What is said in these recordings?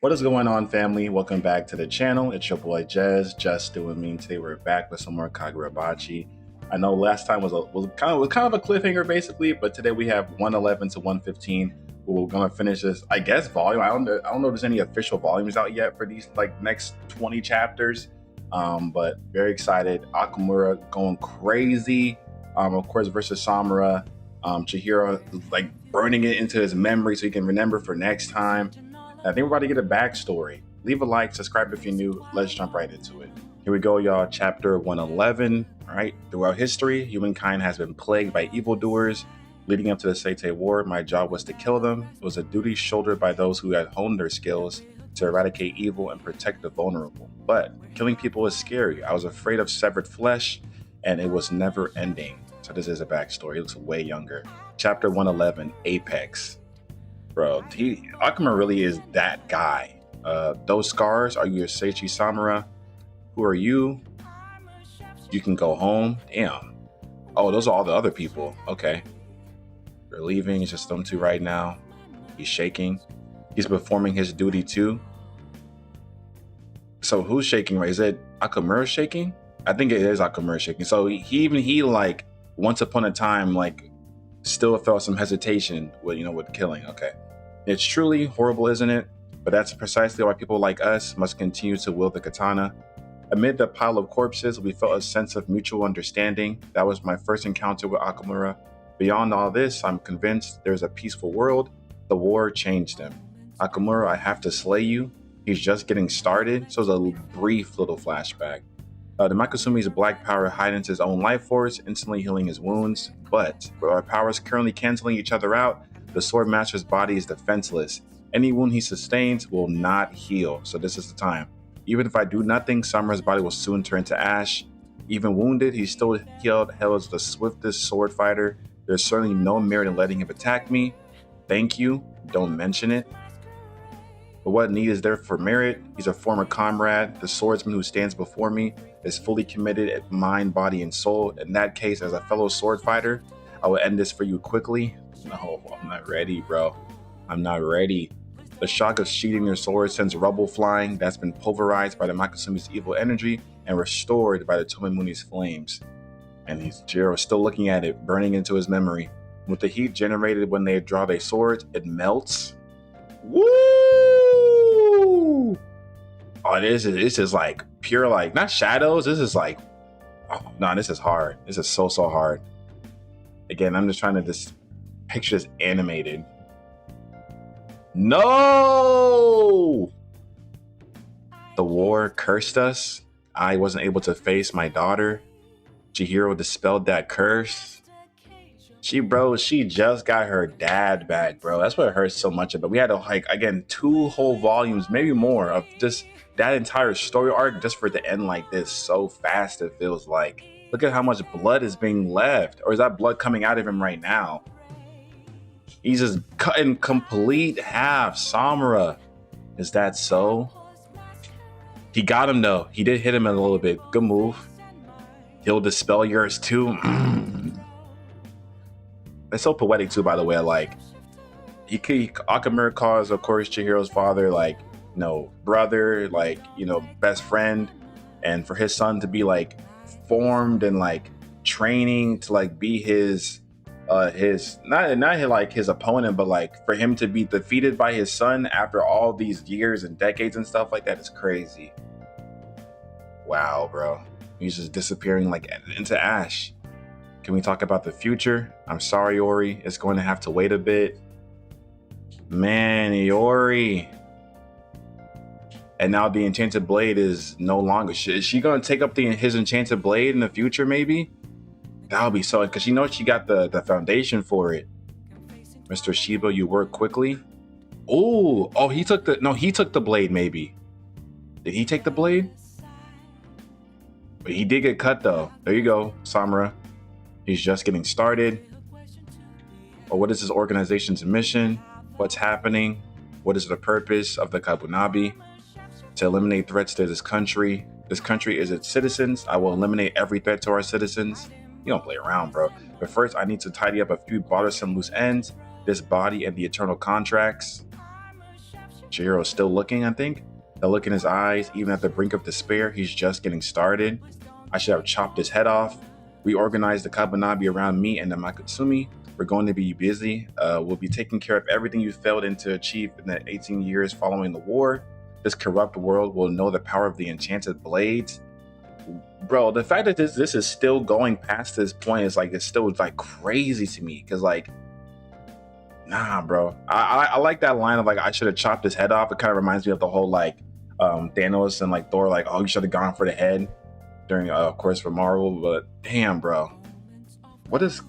What is going on, family? Welcome back to the channel. It's your boy Jez, just doing me. Today we're back with some more Kagurabachi. I know last time was kind of a cliffhanger basically, but today we have 111 to 115. We're gonna finish this, I guess, volume. I don't know if there's any official volumes out yet for these next 20 chapters. But very excited. Akamura going crazy. Of course, versus Samura. Chihiro like burning it into his memory so he can remember for next time. I think we're about to get a backstory. Leave a like, subscribe if you're new. Let's jump right into it. Here we go, y'all. Chapter 111. All right. Throughout history, humankind has been plagued by evildoers. Leading up to the Seitei War, my job was to kill them. It was a duty shouldered by those who had honed their skills to eradicate evil and protect the vulnerable. But killing people is scary. I was afraid of severed flesh, and it was never ending. So this is a backstory. He looks way younger. Chapter 111, Apex. Bro, Akuma really is that guy. Those scars, are you a Seitei Samura? Who are you? You can go home. Damn. Oh, those are all the other people. Okay. They're leaving. It's just them two right now. He's shaking. He's performing his duty too. So who's shaking, right? Is it Akamura shaking? I think it is Akamura shaking. So he like once upon a time like still felt some hesitation with killing. Okay. It's truly horrible, isn't it? But that's precisely why people like us must continue to wield the katana. Amid the pile of corpses, we felt a sense of mutual understanding. That was my first encounter with Akamura. Beyond all this, I'm convinced there's a peaceful world. The war changed him. Akamura, I have to slay you. He's just getting started. So it's a brief little flashback. The Makasumi's black power heightens his own life force, instantly healing his wounds. But with our powers currently canceling each other out, the sword master's body is defenseless. Any wound he sustains will not heal. So this is the time. Even if I do nothing, Samura's body will soon turn to ash. Even wounded, he's still held as the swiftest sword fighter. There's certainly no merit in letting him attack me. Thank you. Don't mention it. But what need is there for merit? He's a former comrade. The swordsman who stands before me is fully committed in mind, body, and soul. In that case, as a fellow sword fighter, I will end this for you quickly. No, I'm not ready, bro. I'm not ready. The shock of sheathing their sword sends rubble flying that's been pulverized by the Makasumi's evil energy and restored by the Tomemuni's flames. And Jiro is still looking at it, burning into his memory. With the heat generated when they draw their swords, it melts. Woo! Oh, this is like pure, like, not shadows. This is like, oh, no, this is hard. This is so hard. Again, I'm just trying to just picture this animated. No! The war cursed us. I wasn't able to face my daughter. Chihiro dispelled that curse. She just got her dad back, bro. That's what hurts so much about. We had to, like, again, 2 whole volumes, maybe more, of just that entire story arc just for it to end like this so fast. It feels like, look at how much blood is being left. Or is that blood coming out of him right now? He's just cut in complete half. Samura. Is that so? He got him though. He did hit him a little bit. Good move. He'll dispel yours too. It's so poetic too, by the way. Like, Akamura calls, of course, Chihiro's father, like, brother, like, best friend. And for his son to be like formed and like training to like be his not like his opponent, but like for him to be defeated by his son after all these years and decades and stuff like that is crazy. Wow, bro. He's just disappearing like into ash. Can we talk about the future? I'm sorry, Iori. It's going to have to wait a bit. Man, Iori. And now the enchanted blade is no longer. Is she going to take up his enchanted blade in the future, maybe? That would be so, because she got the foundation for it. Mr. Shiba, you work quickly. Oh, he took the blade, maybe. Did he take the blade? But he did get cut though. There you go, Samura. He's just getting started. Or what is this organization's mission? What's happening? What is the purpose of the Kabunabi? To eliminate threats to this country. This country is its citizens. I will eliminate every threat to our citizens. You don't play around, bro. But first, I need to tidy up a few bothersome loose ends. This body and the eternal contracts. Chihiro's still looking, I think. The look in his eyes, even at the brink of despair, he's just getting started. I should have chopped his head off. Reorganized the Kabanabi around me and the Makatsumi. We're going to be busy. We'll be taking care of everything you failed to achieve in the 18 years following the war. This corrupt world will know the power of the enchanted blades. Bro, the fact that this is still going past this point is like, it's still like crazy to me. Cause like, nah, bro. I like that line of like, I should have chopped his head off. It kind of reminds me of the whole like Thanos and like Thor, like, oh, you should have gone for the head during of course for Marvel. But damn, bro, what is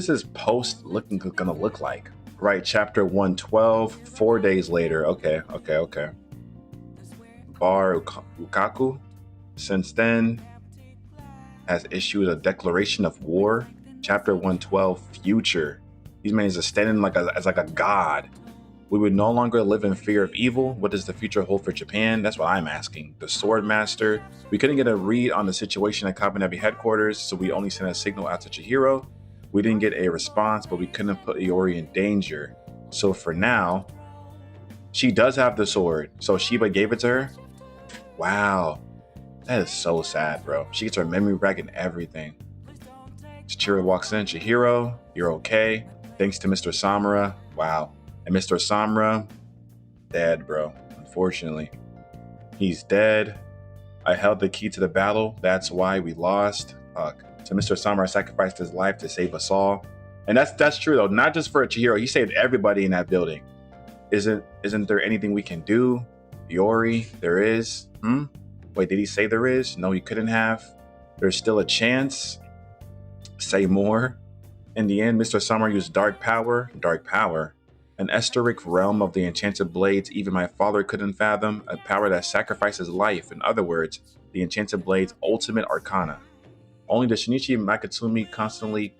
this post gonna look like? Right, chapter 112, 4 days later. Okay. Bar Ukaku since then has issued a declaration of war. Chapter 112, future. These men are standing as like a god. We would no longer live in fear of evil. What does the future hold for Japan? That's what I'm asking. The Sword Master. We couldn't get a read on the situation at Kabanabi headquarters, so we only sent a signal out to Chihiro. We didn't get a response, but we couldn't put Iori in danger. So for now, she does have the sword. So Shiba gave it to her. Wow. That is so sad, bro. She gets her memory back and everything. Chihiro walks in. Chihiro, you're okay. Thanks to Mr. Samura. Wow. And Mr. Samura, dead, bro. Unfortunately. He's dead. I held the key to the battle. That's why we lost. Fuck. So Mr. Samura sacrificed his life to save us all. And that's true though. Not just for Chihiro. He saved everybody in that building. Isn't there anything we can do? Iori, there is. Wait, did he say there is? No, he couldn't have. There's still a chance. Say more. In the end, Mr. Samura used dark power, an esoteric realm of the enchanted blades even my father couldn't fathom, a power that sacrifices life. In other words, the enchanted blades' ultimate arcana. Only the Shinichi Makatsumi constantly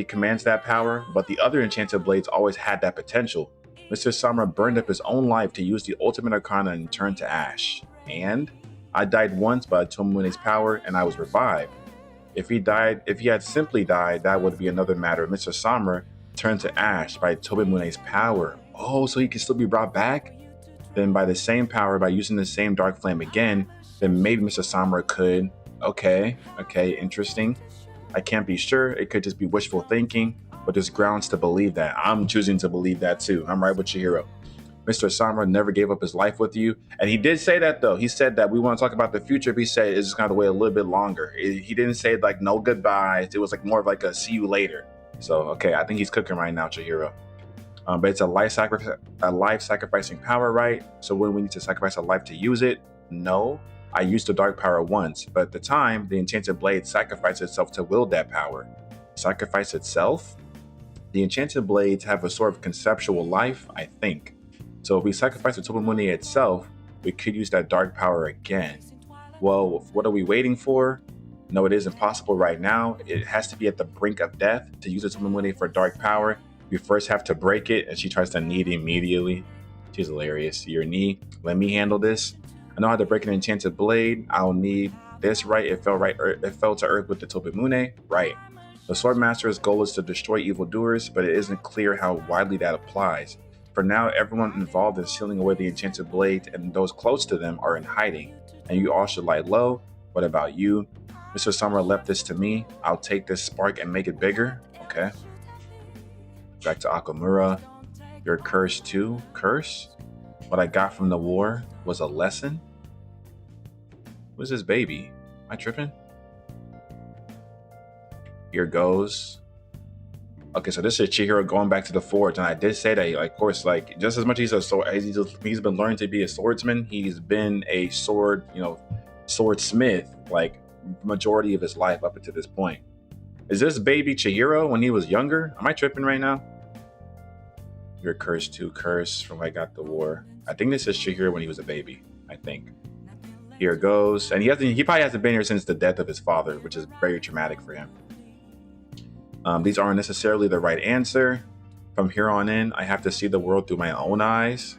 commands that power, but the other enchanted blades always had that potential. Mr. Samura burned up his own life to use the ultimate arcana and turn to ash. And I died once by Tomomune's power and I was revived. If he had simply died, that would be another matter. Mr. Samura turned to ash by Tomomune's power. Oh, so he can still be brought back? Then by the same power, by using the same dark flame again, then maybe Mr. Samura could. Okay, interesting. I can't be sure. It could just be wishful thinking, but there's grounds to believe that. I'm choosing to believe that too. I'm right with Chihiro. Mr. Samura never gave up his life with you. And he did say that though. He said that we want to talk about the future. But he said it's just going to wait a little bit longer. He didn't say like no goodbyes. It was like more of like a see you later. So, okay, I think he's cooking right now, Chihiro. But it's a life sacrificing power, right? So when we need to sacrifice a life to use it? No. I used the dark power once, but at the time, the enchanted blade sacrificed itself to wield that power. Sacrifice itself? The enchanted blades have a sort of conceptual life, I think. So if we sacrifice the Tobumune itself, we could use that dark power again. Well, what are we waiting for? No, it is impossible right now. It has to be at the brink of death to use the Tobumune for dark power. We first have to break it, and she tries to knee it immediately. She's hilarious. Your knee, let me handle this. I know how to break an enchanted blade. I'll need this, right? It fell to earth with the Tobumune, right? The Swordmaster's goal is to destroy evildoers, but it isn't clear how widely that applies. For now, everyone involved in sealing away the enchanted blade and those close to them are in hiding, and you all should lie low. What about you? Mr. Samura left this to me. I'll take this spark and make it bigger. Okay. Back to Akamura. You're cursed too. Curse? What I got from the war was a lesson? Who's this baby? Am I tripping? Here goes. Okay, so this is Chihiro going back to the forge, and I did say that, like, of course, like, just as much as he's been learning to be a swordsman, he's been a swordsmith, like, majority of his life up until this point. Is this baby Chihiro when he was younger? Am I tripping right now? You're cursed too. Curse from I got the war. I think this is Chihiro when he was a baby. I think. Here goes, and he probably hasn't been here since the death of his father, which is very traumatic for him. These aren't necessarily the right answer. From here on in, I have to see the world through my own eyes.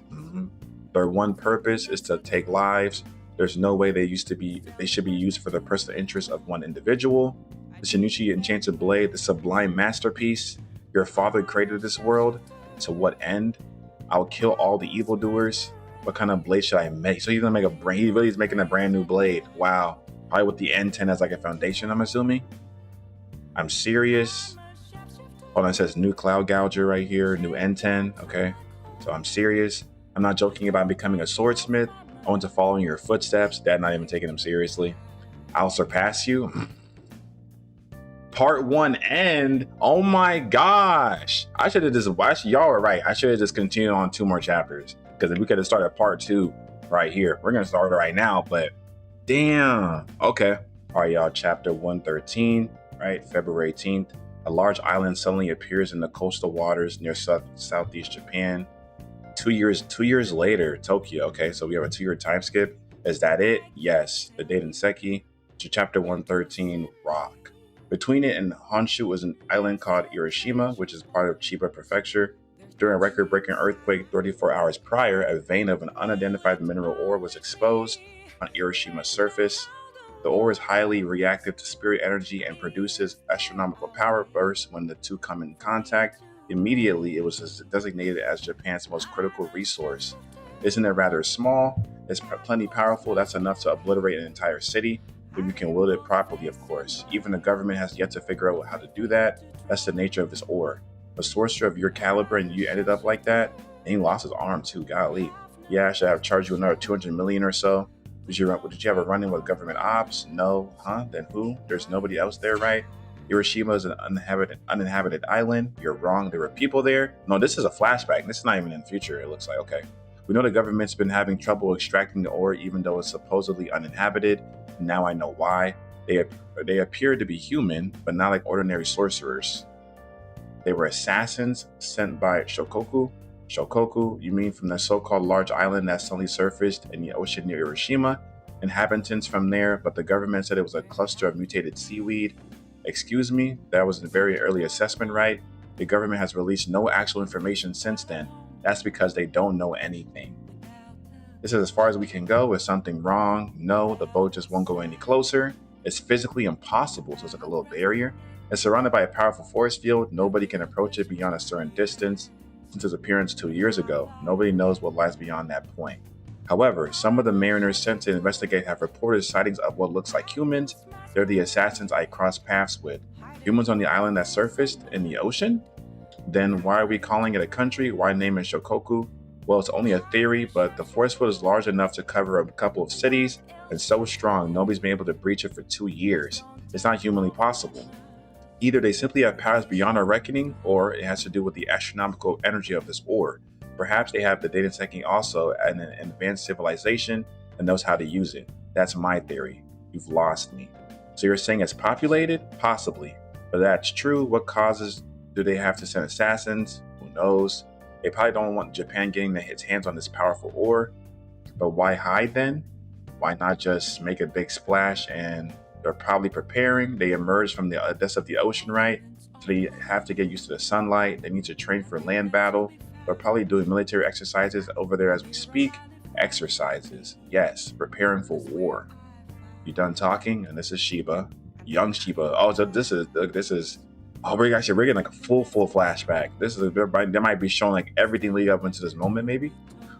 Their one purpose is to take lives. There's no way they should be used for the personal interest of one individual. The Shinichi Enchanted Blade, the sublime masterpiece. Your father created this world. To what end? I'll kill all the evildoers. What kind of blade should I make? So he's gonna make a brand. He really is making a brand new blade. Wow. Probably with the N10 as like a foundation, I'm assuming. I'm serious. Hold on, it says new cloud gouger right here, new N10. Okay. So I'm serious. I'm not joking about becoming a swordsmith. I want to follow in your footsteps. Dad not even taking him seriously. I'll surpass you. Part 1 end. Oh my gosh. I should have just watched. Y'all are right. I should have just continued on 2 more chapters. Because we could have started part 2 right here. We're going to start it right now, but damn. Okay. All right, y'all. Chapter 113, right? February 18th. A large island suddenly appears in the coastal waters near southeast Japan. 2 years later, Tokyo. Okay, so we have a 2-year time skip. Is that it? Yes. The date in Seki. Chapter 113, Rock. Between it and Honshu was an island called Hiroshima, which is part of Chiba Prefecture. During a record-breaking earthquake 34 hours prior, a vein of an unidentified mineral ore was exposed on Hiroshima's surface. The ore is highly reactive to spirit energy and produces astronomical power bursts when the two come in contact. Immediately, it was designated as Japan's most critical resource. Isn't it rather small? It's plenty powerful. That's enough to obliterate an entire city. If you can wield it properly, of course. Even the government has yet to figure out how to do that. That's the nature of this ore. A sorcerer of your caliber and you ended up like that? And he lost his arm too, golly. Yeah, I should have charged you another 200 million or so. Did you have a run-in with government ops? No. Huh? Then who? There's nobody else there, right? Hiroshima is an uninhabited island. You're wrong. There were people there. No, this is a flashback. This is not even in the future, it looks like. Okay. We know the government's been having trouble extracting the ore even though it's supposedly uninhabited. Now I know why. They appear to be human, but not like ordinary sorcerers. They were assassins sent by Shokoku. Shokoku, you mean from the so-called large island that suddenly surfaced in the ocean near Hiroshima? Inhabitants from there, but the government said it was a cluster of mutated seaweed. Excuse me, that was a very early assessment, right? The government has released no actual information since then. That's because they don't know anything. This is as far as we can go. Is something wrong? No, the boat just won't go any closer. It's physically impossible, so it's like a little barrier. It's surrounded by a powerful force field. Nobody can approach it beyond a certain distance. Since its appearance 2 years ago, nobody knows what lies beyond that point. However, some of the mariners sent to investigate have reported sightings of what looks like humans. They're the assassins I crossed paths with. Humans on the island that surfaced in the ocean? Then why are we calling it a country? Why name it Shokoku? Well, it's only a theory, but the force field is large enough to cover a couple of cities and so strong nobody's been able to breach it for 2 years. It's not humanly possible. Either they simply have powers beyond our reckoning, or it has to do with the astronomical energy of this ore. Perhaps they have the data technique also and an advanced civilization and knows how to use it. That's my theory. You've lost me. So you're saying it's populated? Possibly. But that's true. What causes do they have to send assassins? Who knows? They probably don't want Japan getting its hands on this powerful ore. But why hide then? Why not just make a big splash? And they're probably preparing. They emerge from the depths of the ocean, right? So they have to get used to the sunlight. They need to train for land battle. They're probably doing military exercises over there as we speak. Exercises. Yes, preparing for war. You done talking? And this is Shiba. Young Shiba. Oh, so this is oh, we're getting like a full flashback. They might be showing like everything leading up into this moment, maybe.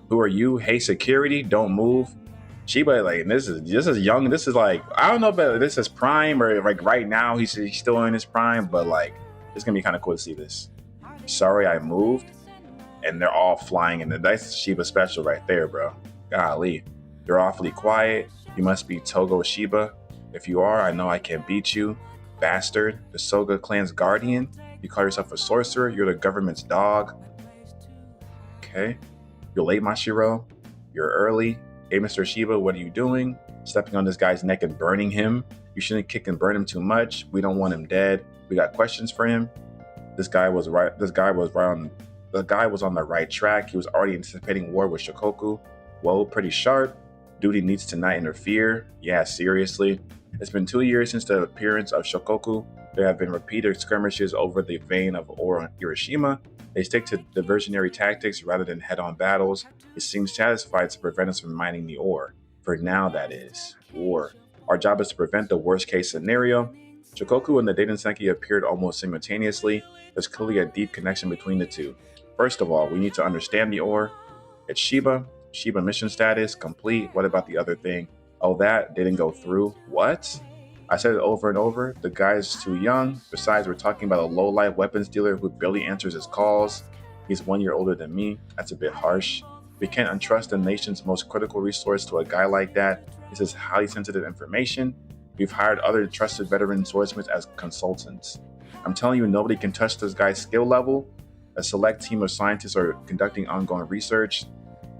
Who are you? Hey, security, don't move. Shiba, like this is young. This is like, I don't know if this is prime or like right now he's still in his prime, but like it's gonna be kind of cool to see this. Sorry, I moved, and they're all flying, and that's Shiba special right there, bro. Golly, you're awfully quiet. You must be Togo Shiba. If you are, I know I can beat you. Bastard, the Soga clan's guardian. You call yourself a sorcerer. You're the government's dog. Okay. You're late, Mashiro. You're early. Hey, Mr. Shiba, what are you doing? Stepping on this guy's neck and burning him. You shouldn't kick and burn him too much. We don't want him dead. We got questions for him. The guy was on the right track. He was already anticipating war with Shikoku. Whoa, pretty sharp. Duty needs to not interfere. Yeah, seriously. It's been 2 years since the appearance of Shokoku. There have been repeated skirmishes over the vein of ore on Hiroshima. They stick to diversionary tactics rather than head-on battles. It seems satisfied to prevent us from mining the ore. For now, that is. War. Our job is to prevent the worst-case scenario. Shokoku and the Daiden Senki appeared almost simultaneously. There's clearly a deep connection between the two. First of all, we need to understand the ore. It's Shiba. Shiba mission status complete. What about the other thing? Oh, that didn't go through. What? I said it over and over. The guy's too young. Besides, we're talking about a low-life weapons dealer who barely answers his calls. He's 1 year older than me. That's a bit harsh. We can't entrust the nation's most critical resource to a guy like that. This is highly sensitive information. We've hired other trusted veteran swordsmiths as consultants. I'm telling you, nobody can touch this guy's skill level. A select team of scientists are conducting ongoing research.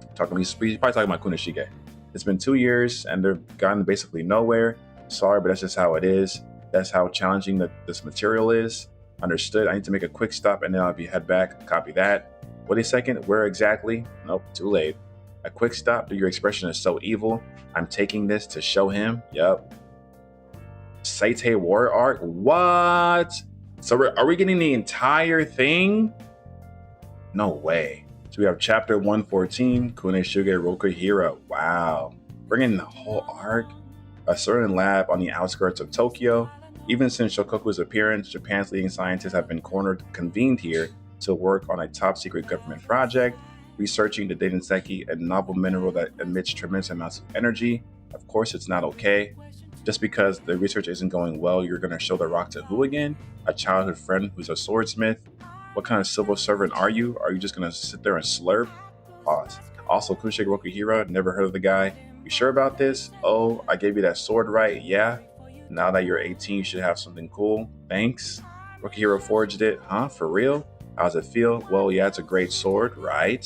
He's probably talking about Kunishige. It's been 2 years and they've gotten basically nowhere. Sorry, but that's just how it is. That's how challenging this material is. Understood. I need to make a quick stop and then I'll head back. Copy that. Wait a second. Where exactly? Nope, too late. A quick stop. Your expression is so evil. I'm taking this to show him. Yep. Seitei war arc. What? So are we getting the entire thing? No way. So we have chapter 114, Kuneshuge Rokuhiro. Wow. Bringing the whole arc. A certain lab on the outskirts of Tokyo. Even since Shokoku's appearance, Japan's leading scientists have been convened here to work on a top secret government project, researching the Denseki, a novel mineral that emits tremendous amounts of energy. Of course, it's not okay. Just because the research isn't going well, you're going to show the rock to who again? A childhood friend who's a swordsmith? What kind of civil servant are you? Are you just going to sit there and slurp? Pause. Also, Kunishuge Rokuhiro, never heard of the guy. You sure about this? Oh, I gave you that sword, right? Yeah. Now that you're 18, you should have something cool. Thanks. Rokuhiro forged it. Huh? For real? How does it feel? Well, yeah, it's a great sword, right?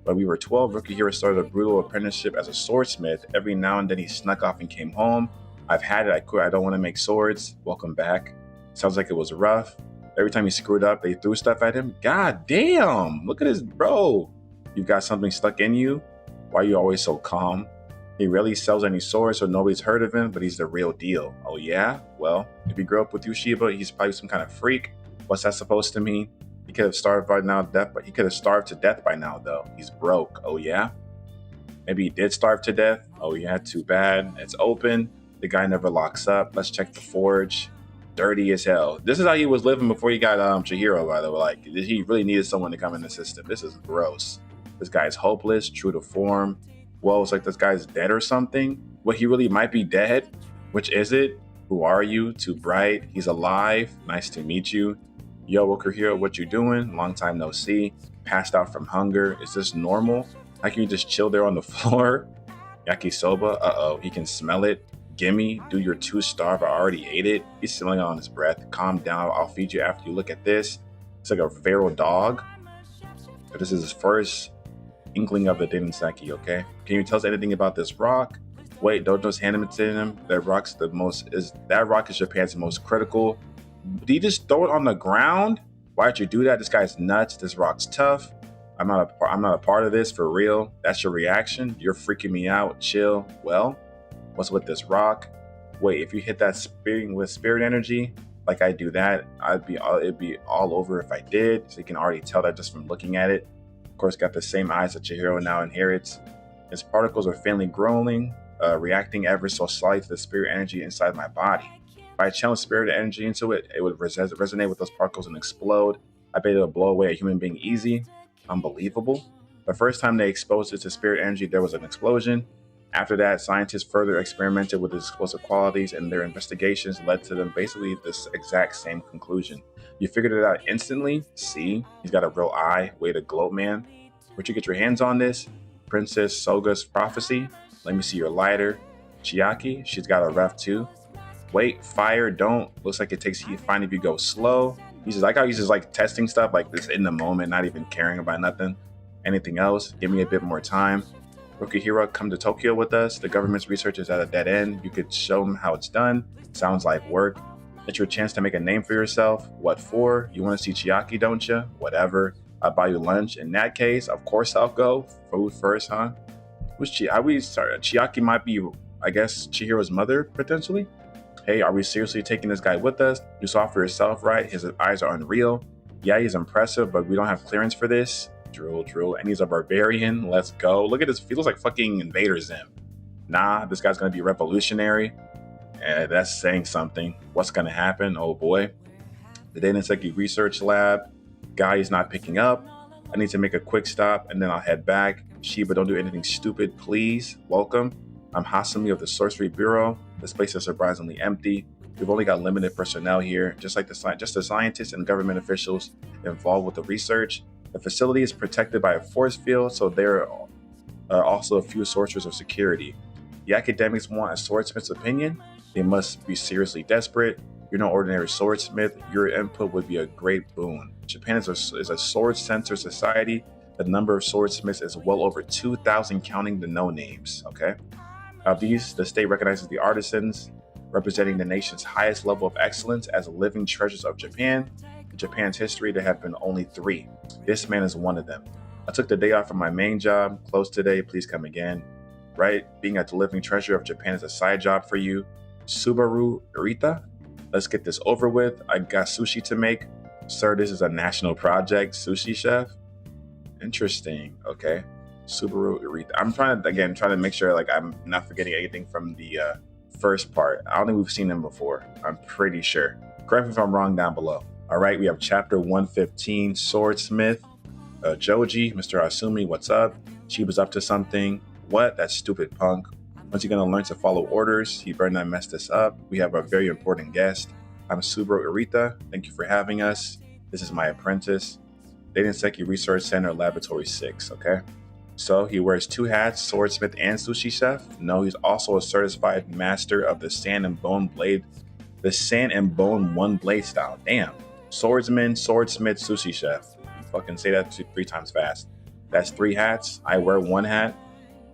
When we were 12, Rokuhiro started a brutal apprenticeship as a swordsmith. Every now and then he snuck off and came home. I've had it. I quit. I don't want to make swords. Welcome back. Sounds like it was rough. Every time he screwed up, they threw stuff at him. God damn. Look at this, bro. You've got something stuck in you? Why are you always so calm? He rarely sells any swords, so nobody's heard of him, but he's the real deal. Oh yeah? Well, if he grew up with you, Shiba, he's probably some kind of freak. What's that supposed to mean? He could have starved by now, but he could have starved to death by now, though. He's broke. Oh yeah? Maybe he did starve to death. Oh yeah, too bad. It's open. The guy never locks up. Let's check the forge. Dirty as hell. This is how he was living before he got Chihiro, by the way. Like, he really needed someone to come in the system. This is gross. This guy's hopeless, true to form. Well, it's like this guy's dead or something. Well, he really might be dead. Which is it? Who are you? Too bright. He's alive. Nice to meet you. Yo, Rokuhiro, what you doing? Long time no see. Passed out from hunger. Is this normal? How can you just chill there on the floor? Yakisoba? Uh-oh, he can smell it. Gimme, do your 2 starve. I already ate it. He's smelling it on his breath. Calm down. I'll feed you after you look at this. It's like a feral dog. But this is his first inkling of the Denseki, okay? Can you tell us anything about this rock? Wait, don't just hand it to him. That rock is Japan's most critical. Did he just throw it on the ground? Why'd you do that? This guy's nuts. This rock's tough. I'm not a part of this for real. That's your reaction? You're freaking me out. Chill. Well, what's with this rock? Wait, if you hit that spirit energy, like I do that, it'd be all over if I did. So you can already tell that just from looking at it. Of course, got the same eyes that Chihiro now inherits. His particles are faintly growing, reacting ever so slightly to the spirit energy inside my body. If I channel spirit energy into it, it would resonate with those particles and explode. I bet it'll blow away a human being easy. Unbelievable. The first time they exposed it to spirit energy, there was an explosion. After that, scientists further experimented with its explosive qualities, and their investigations led to them basically this exact same conclusion. You figured it out instantly? See? He's got a real eye. Way to gloat, man. Where'd you get your hands on this? Princess Soga's prophecy? Let me see your lighter. Chiaki? She's got a ref too. Wait, fire, don't. Looks like it takes heat fine if you go slow. He's just like how he's just like testing stuff like this in the moment, not even caring about nothing. Anything else? Give me a bit more time. Rokuhiro, come to Tokyo with us. The government's research is at a dead end. You could show them how it's done. Sounds like work. It's your chance to make a name for yourself. What for? You want to see Chiaki, don't you? Whatever. I'll buy you lunch. In that case, of course I'll go. Food first, huh? Who's Chiaki might be, I guess, Chihiro's mother, potentially? Hey, are we seriously taking this guy with us? You saw for yourself, right? His eyes are unreal. Yeah, he's impressive, but we don't have clearance for this. Drool. And he's a barbarian. Let's go. Look at this. He looks like fucking Invader Zim. Nah, this guy's going to be revolutionary. That's saying something. What's going to happen? Oh boy. The Denseki Research Lab. Guy is not picking up. I need to make a quick stop and then I'll head back. Shiba, don't do anything stupid, please. Welcome. I'm Hasumi of the Sorcery Bureau. This place is surprisingly empty. We've only got limited personnel here, just the scientists and government officials involved with the research. The facility is protected by a force field, so there are also a few sources of security. The academics want a swordsmith's opinion. They must be seriously desperate. You're no ordinary swordsmith. Your input would be a great boon. Japan is a sword-centered society. The number of swordsmiths is well over 2,000, counting the no-names. Okay. Of these, the state recognizes the artisans, representing the nation's highest level of excellence as living treasures of Japan. In Japan's history, there have been only 3. This man is one of them. I took the day off from my main job. Closed today. Please come again. Right? Being a living treasure of Japan is a side job for you. Subaru Irita. Let's get this over with. I got sushi to make. Sir, this is a national project. Sushi chef. Interesting. Okay. Subaru Irita. I'm trying to make sure like I'm not forgetting anything from the first part. I don't think we've seen him before. I'm pretty sure. Correct me if I'm wrong down below. All right, we have chapter 115, Swordsmith. Joji, Mr. Asumi, what's up? Shiba's up to something. What? That stupid punk. When's he gonna learn to follow orders? He better not mess this up. We have a very important guest. I'm Subaru Irita. Thank you for having us. This is my apprentice. Dainseki Research Center, Laboratory 6, okay? So he wears 2 hats, swordsmith and sushi chef. No, he's also a certified master of the sand and bone 1 blade style. Damn. Swordsman, swordsmith, sushi chef. You fucking say that 3 times fast. That's 3 hats. I wear 1 hat.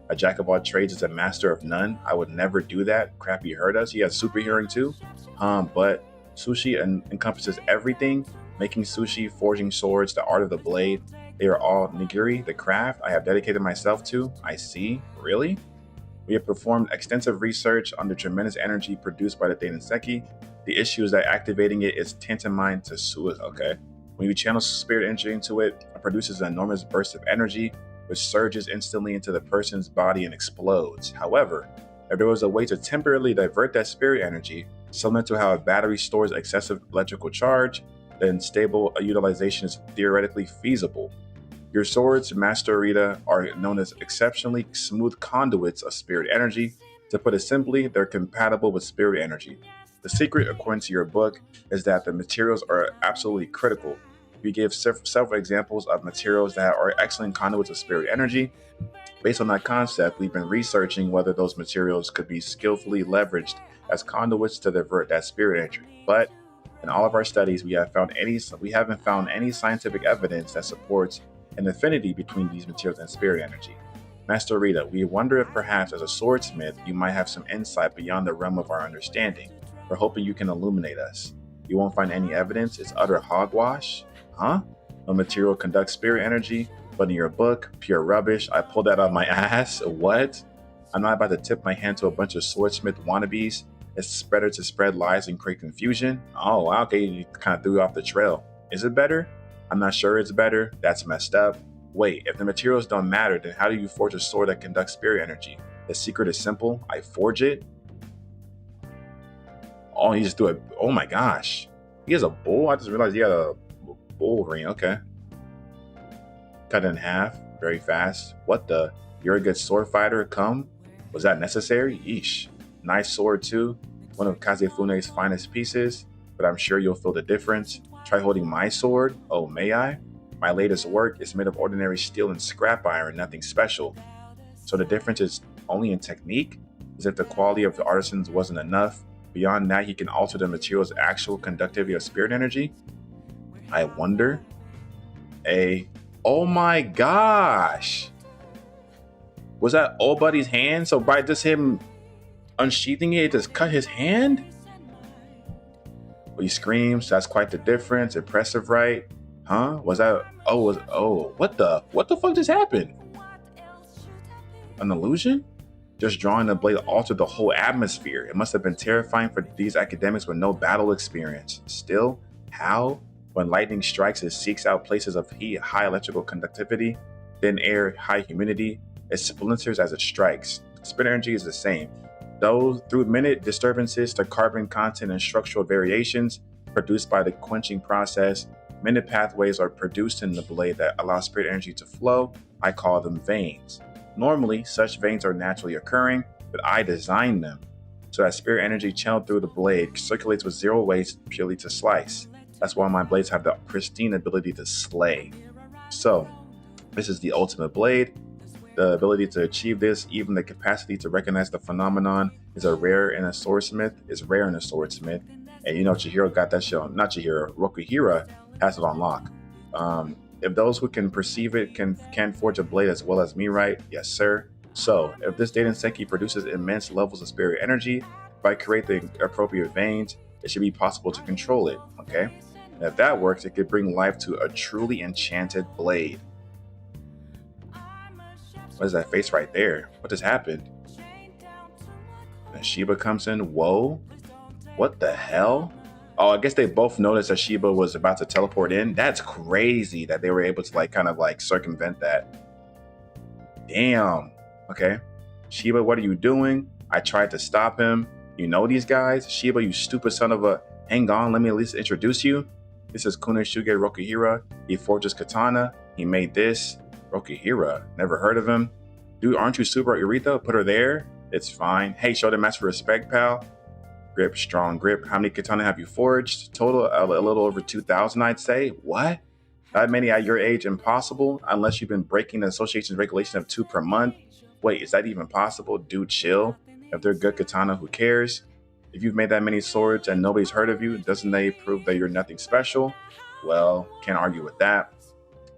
A jack of all trades is a master of none. I would never do that. Crap, you heard us. He has super hearing too. But sushi encompasses everything. Making sushi, forging swords, the art of the blade. They are all nigiri, the craft I have dedicated myself to. I see. Really? We have performed extensive research on the tremendous energy produced by the Dainseki. The issue is that activating it is tantamount to suicide. Okay. When you channel spirit energy into it, it produces an enormous burst of energy, which surges instantly into the person's body and explodes. However, if there was a way to temporarily divert that spirit energy, similar to how a battery stores excessive electrical charge, then stable utilization is theoretically feasible. Your swords, Master Rita, are known as exceptionally smooth conduits of spirit energy. To put it simply, they're compatible with spirit energy. The secret, according to your book, is that the materials are absolutely critical. We give several examples of materials that are excellent conduits of spirit energy. Based on that concept, we've been researching whether those materials could be skillfully leveraged as conduits to divert that spirit energy. But in all of our studies, we haven't found any scientific evidence that supports an affinity between these materials and spirit energy. Master Rita, we wonder if perhaps as a swordsmith, you might have some insight beyond the realm of our understanding. We're hoping you can illuminate us. You won't find any evidence. It's utter hogwash. Huh? No material conducts spirit energy, but in your book, pure rubbish. I pulled that out of my ass. What? I'm not about to tip my hand to a bunch of swordsmith wannabes. It's better to spread lies and create confusion. Oh, wow, okay, you kind of threw off the trail. Is it better? I'm not sure it's better. That's messed up. Wait, if the materials don't matter, then how do you forge a sword that conducts spirit energy? The secret is simple. I forge it. Oh, he just threw it. Oh my gosh. He has a bull? I just realized he had a bull ring. Okay. Cut it in half. Very fast. What the? You're a good sword fighter. Come. Was that necessary? Yeesh. Nice sword too. One of Kazefune's finest pieces. But I'm sure you'll feel the difference. Try holding my sword. Oh, may I? My latest work is made of ordinary steel and scrap iron, nothing special. So the difference is only in technique? As if the quality of the artisans wasn't enough. Beyond that, he can alter the material's actual conductivity of spirit energy? I wonder. Oh my gosh! Was that old buddy's hand? So by just him unsheathing it, just cut his hand? He screams. That's quite the difference. Impressive, right? Huh? Was that? What the fuck just happened? An illusion? Just drawing the blade altered the whole atmosphere. It must have been terrifying for these academics with no battle experience. Still, how? When lightning strikes, it seeks out places of heat, high electrical conductivity, thin air, high humidity. It splinters as it strikes. Spin energy is the same. Though through minute disturbances to carbon content and structural variations produced by the quenching process, Many pathways are produced in the blade that allow spirit energy to flow. I call them veins. Normally, such veins are naturally occurring, but I designed them so that spirit energy channeled through the blade circulates with zero waste purely to slice. That's why my blades have the pristine ability to slay. So, this is the ultimate blade. The ability to achieve this, even the capacity to recognize the phenomenon, is rare in a swordsmith. And you know, Chihiro got that shit on. Not Chihiro, Rokuhira has it on lock. If those who can perceive it can forge a blade as well as me, right? Yes, sir. So, if this Denseki produces immense levels of spirit energy, if I create the appropriate veins, it should be possible to control it. Okay. And if that works, it could bring life to a truly enchanted blade. What is that face right there? What just happened? And Shiba comes in. Whoa. What the hell? Oh, I guess they both noticed that Shiba was about to teleport in. That's crazy that they were able to kind of circumvent that. Damn. Okay. Shiba, what are you doing? I tried to stop him. You know these guys? Shiba, you stupid son of a... Hang on, let me at least introduce you. This is Kunosuke Rokuhira. He forges katana. He made this. Rokuhira, never heard of him. Dude, aren't you super Urita? Put her there. It's fine. Hey, show the master respect, pal. Grip, strong grip. How many katana have you forged? Total, a little over 2,000, I'd say. What? That many at your age? Impossible, unless you've been breaking the association's regulation of 2 per month. Wait, is that even possible? Dude, chill. If they're good katana, who cares? If you've made that many swords and nobody's heard of you, doesn't they prove that you're nothing special? Well, can't argue with that.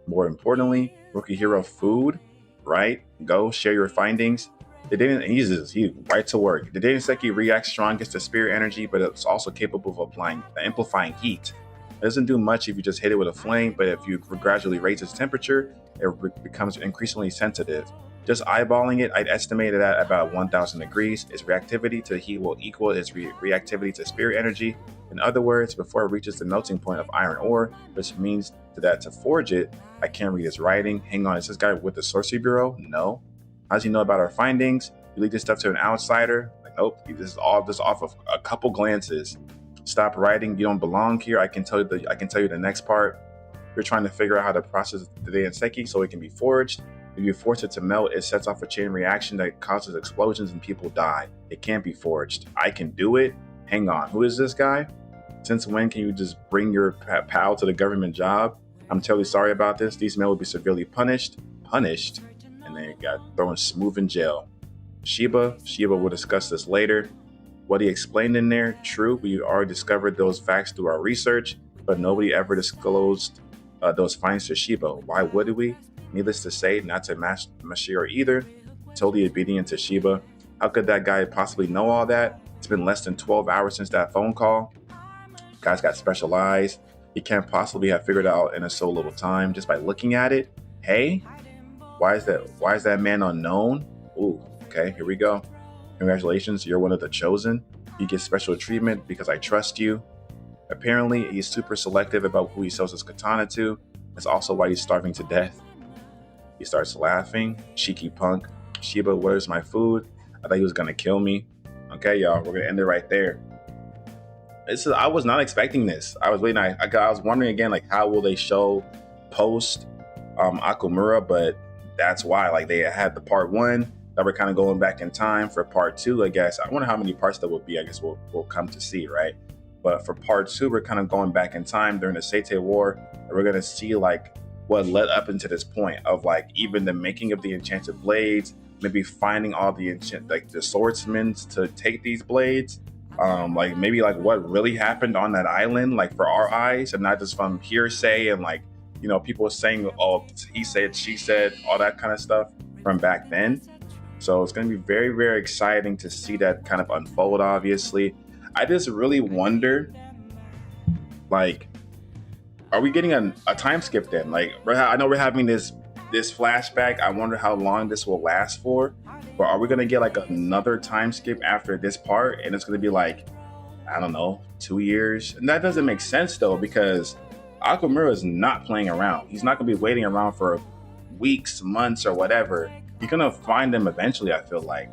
More importantly, Rokuhira food, right? Go share your findings. He right to work. The Denseki reacts strongest to spirit energy, but it's also capable of amplifying heat. It doesn't do much if you just hit it with a flame, but if you gradually raise its temperature, it becomes increasingly sensitive. Just eyeballing it, I'd estimate it at about 1,000 degrees. Its reactivity to heat will equal its reactivity to spirit energy. In other words, before it reaches the melting point of iron ore, which means that to forge it, I can't read his writing. Hang on, is this guy with the Sorcery Bureau? No. How does he know about our findings? You leak this stuff to an outsider? Nope. This is all just off of a couple glances. Stop writing. You don't belong here. I can tell you the next part. You're trying to figure out how to process the Denseki so it can be forged. If you force it to melt, it sets off a chain reaction that causes explosions and people die. It can't be forged. I can do it. Hang on. Who is this guy? Since when can you just bring your pal to the government job? I'm terribly sorry about this. These men will be severely punished, and then got thrown smooth in jail. Shiba will discuss this later. What he explained in there, true, we already discovered those facts through our research, but nobody ever disclosed those findings to Shiba. Why would we? Needless to say, not to Mashiro either. Totally obedient to Shiba. How could that guy possibly know all that? It's been less than 12 hours since that phone call. Guy's got special eyes. He can't possibly have figured out in so little time just by looking at it. Hey, why is that man unknown? Ooh, okay, here we go. Congratulations, you're one of the chosen. You get special treatment because I trust you. Apparently, he's super selective about who he sells his katana to. That's also why he's starving to death. He starts laughing. Cheeky punk. Shiba, where's my food? I thought he was gonna kill me. Okay, y'all, we're gonna end it right there. I was not expecting this. I was waiting. I was wondering again, how will they show post Akumura? But that's why, they had the part 1 that we're kind of going back in time for part 2. I guess I wonder how many parts that will be. I guess we'll come to see, right? But for part 2, we're kind of going back in time during the Seitei War, and we're gonna see what led up into this point of even the making of the enchanted blades, maybe finding all the the swordsmen to take these blades. Maybe what really happened on that island, for our eyes, and not just from hearsay and people saying, oh, he said, she said, all that kind of stuff from back then. So it's going to be very, very exciting to see that kind of unfold. Obviously, I just really wonder, are we getting a time skip then? I know we're having this flashback. I wonder how long this will last for. But are we going to get another time skip after this part? And it's going to be I don't know, 2 years? And that doesn't make sense though, because Akumura is not playing around. He's not going to be waiting around for weeks, months, or whatever. You're going to find them eventually, I feel like.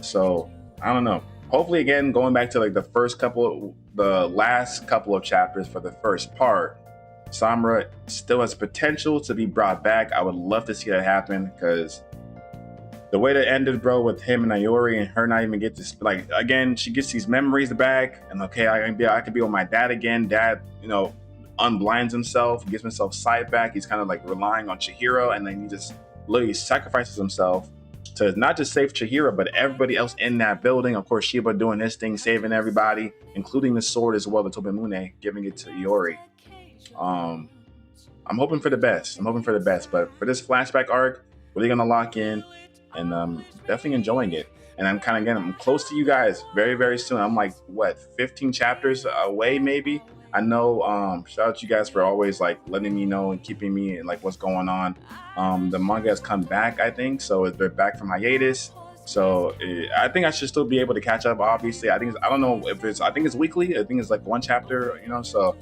So, I don't know. Hopefully, again, going back to the last couple of chapters for the first part, Samura still has potential to be brought back. I would love to see that happen, because the way that ended, bro, with him and Ayori and her not even get this, like, again, she gets these memories back, and okay, I could be with my dad again. Dad, unblinds himself, gives himself sight back. He's kind of like relying on Chihiro, and then he just literally sacrifices himself to not just save Chihiro, but everybody else in that building. Of course, Shiba doing his thing, saving everybody, including the sword as well, the Tobemune, giving it to Iori. I'm hoping for the best. But for this flashback arc, really gonna lock in, and definitely enjoying it. And I'm close to you guys very, very soon. I'm like, 15 chapters away, maybe. I know. Shout out to you guys for always like letting me know and keeping me like what's going on. The manga has come back, I think, so they're back from hiatus. So I think I should still be able to catch up. Obviously, I don't know if it's. I think it's weekly. I think it's like one chapter. So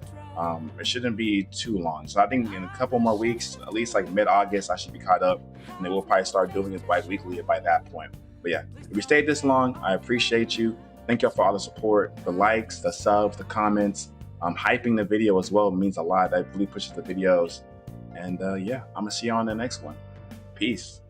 it shouldn't be too long. So I think in a couple more weeks, at least like mid-August, I should be caught up, and then we'll probably start doing it bi-weekly by that point. But yeah, if you stayed this long, I appreciate you. Thank y'all for all the support, the likes, the subs, the comments. Hyping the video as well means a lot. That really pushes the videos. And yeah, I'm gonna see you on the next one. Peace.